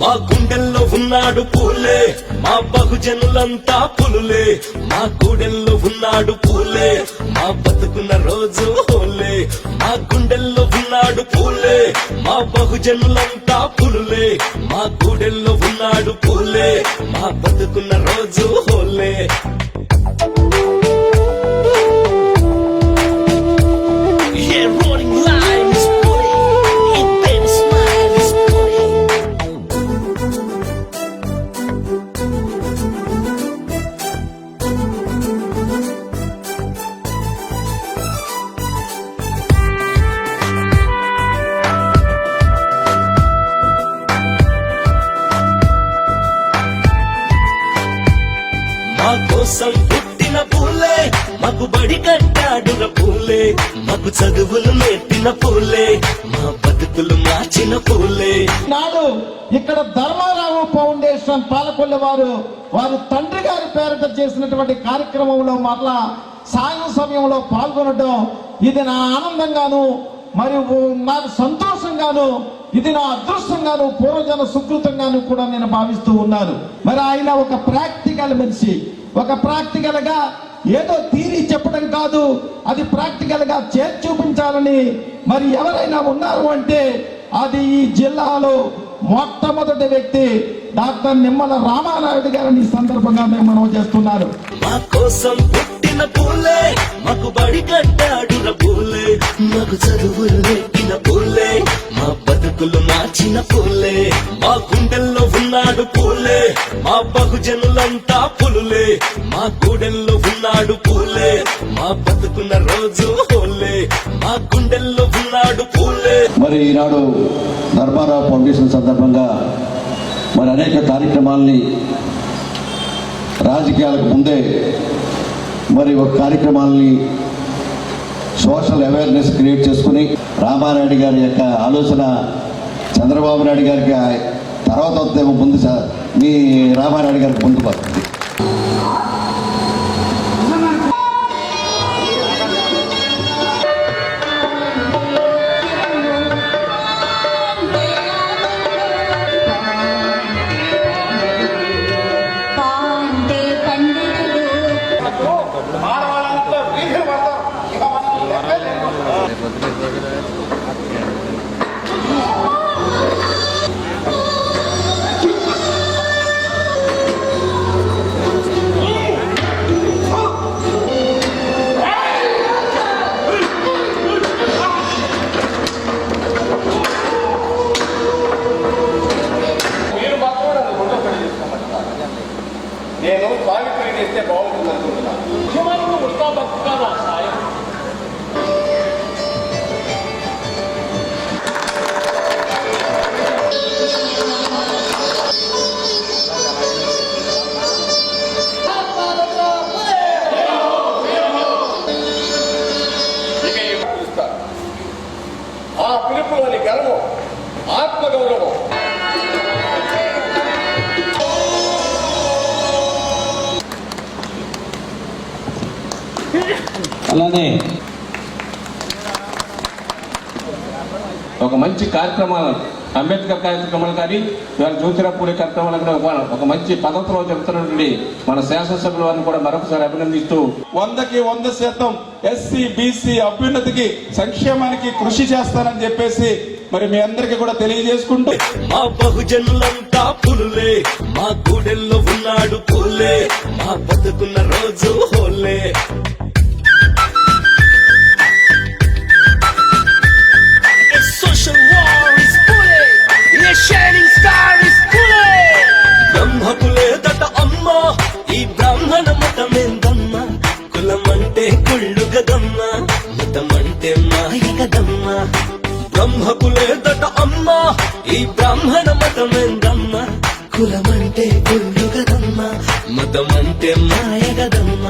మా గుండెల్లో ఉన్నాడు పూలే, మా బహుజనులంతా పులులే. మా గుండెల్లో ఉన్నాడు పూలే, మా బతుకున్న రోజు హోలే. మా గుండెల్లో ఉన్నాడు పూలే, మా బహుజనులంతా పులులే. మా గుండెల్లో ఉన్నాడు పూలే, మా బతుకున్న రోజు హోలే. మా కోసం పుట్టిన పూలే, మాకు బడి కట్టాడున పూలే. మాకు చదువులు నేర్పిన పూలే, మా బతుకులు మార్చిన పూలే. నాడు ఇక్కడ ధర్మారావు ఫౌండేషన్ పాలకొల్లు వారు తండ్రి గారి పేరిట చేసినటువంటి కార్యక్రమంలో మరలా సాయం సమయంలో పాల్గొనడం ఇది నా ఆనందంగాను మరియు నాకు సంతోషంగాను, ఇది నా అదృష్టంగాను, పూర్వజన సుకృతంగాను కూడా నేను భావిస్తూ ఉన్నాను. మరి ఆయన ఒక ప్రాక్టికల్ మనిషి, ఒక ప్రాక్టికల్ గా ఏదో థియరీ చెప్పడం కాదు, అది ప్రాక్టికల్ గా చేసి చూపించాలని మరి ఎవరైనా ఉన్నారు అంటే అది ఈ జిల్లాలో మొట్టమొదటి వ్యక్తి డాక్టర్ నిమ్మల రామానాయుడు గారిని ఈ సందర్భంగా మేము మనం చేస్తున్నారు. మా కోసం పుట్టిన పూలే, మాకు బడి కట్టాడున పూలే. మాకు చదువులు నేర్పిన పూలే, మా బతుకులు మార్చిన పూలే. మా గుండెల్లో ఉన్నాడు పూలే, మా బహుజనులంతా పులులే. మా గుండెల్లో ఉన్నాడు పూలే, మా బతుకున్న రోజు హోలే. మా గుండెల్లో ఉన్నాడు పూలే. మరి ఈనాడు ధర్మారావు ఫౌండేషన్ సందర్భంగా మరి అనేక కార్యక్రమాలని రాజకీయాలకు ముందే మరి ఒక కార్యక్రమాలని సోషల్ అవేర్నెస్ క్రియేట్ చేసుకుని రామానాయుడు గారి యొక్క ఆలోచన చంద్రబాబు నాయుడు గారికి తర్వాత వస్తేమో ముందు మీ రామానాయుడు గారికి ముందుకు వస్తుంది. నేను సావిత్రి చేస్తే బాగుంటుంది అనుకుంటున్నాను. సాయం ఆ పిలుపులోని గర్వం, ఆత్మగౌరవం అలానే ఒక మంచి కార్యక్రమాలు అంబేద్కర్ కార్యక్రమాలు కానీ ఇవాళ జ్యోతిరావు పూలే కార్యక్రమాలు కూడా ఒక మంచి పద్ధతిలో చెప్తున్నటువంటి మన శాసనసభ్యుల వారిని కూడా మరొకసారి అభినందిస్తూ 100కి 100% ఎస్సీ బీసీ అభ్యున్నతికి సంక్షేమానికి కృషి చేస్తానని చెప్పేసి మరి మీ అందరికీ కూడా తెలియజేసుకుంటూ మా బహుజనులంతా పులులే, మా గుడెల్లో ఉన్నాడు పూలే. మా బతుకున్న రోజు హోలే. బ్రహ్మకులే దట అమ్మ, ఈ బ్రాహ్మణ మతమేందమ్మ. కులమంటే కుళ్ళు గదమ్మ, మతమంటే మాయ గదమ్మ. బ్రహ్మకులే దట అమ్మ, ఈ బ్రాహ్మణ మతమేందమ్మ. కులమంటే కుళ్ళు గదమ్మ, మతమంటే మాయ గదమ్మ.